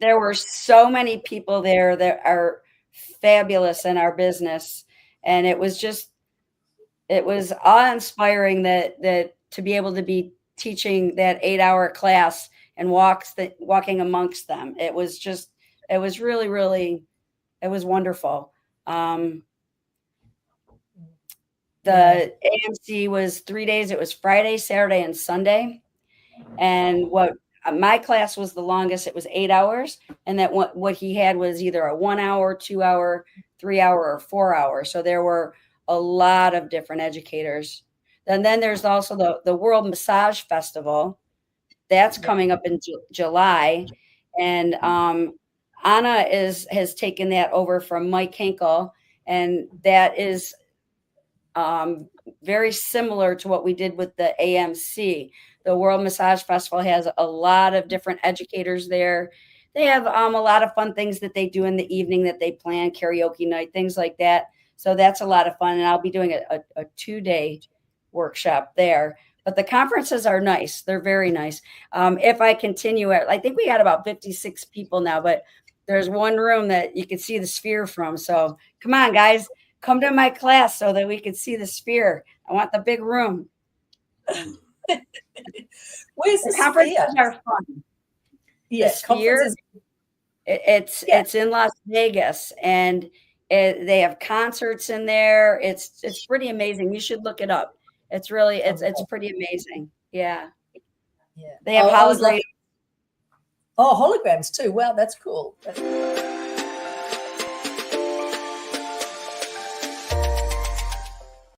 there were so many people there that are fabulous in our business. And it was awe-inspiring that to be able to be teaching that 8-hour class and walking amongst them. It was really, really, it was wonderful. The AMC was 3 days. It was Friday, Saturday, and Sunday. And what my class was the longest. It was 8 hours. And that what he had was either a 1 hour, 2 hour, 3 hour, or 4 hour. So there were a lot of different educators. And then there's also the World Massage Festival. That's coming up in July. And Anna has taken that over from Mike Hinkle. And that is very similar to what we did with the AMC. The World Massage Festival has a lot of different educators there. They have a lot of fun things that they do in the evening that they plan, karaoke night, things like that. So that's a lot of fun. And I'll be doing a 2-day workshop there. But the conferences are nice. They're very nice. If I continue it, I think we got about 56 people now, but there's one room that you can see the sphere from. So come on, guys. Come to my class so that we can see the sphere. I want the big room. Where's the conferences sphere? Are fun. Yes, the sphere. It's in Las Vegas, and they have concerts in there. It's pretty amazing. You should look it up. It's really it's pretty amazing. Yeah. Yeah. They have holograms. Holograms too. Wow, that's cool.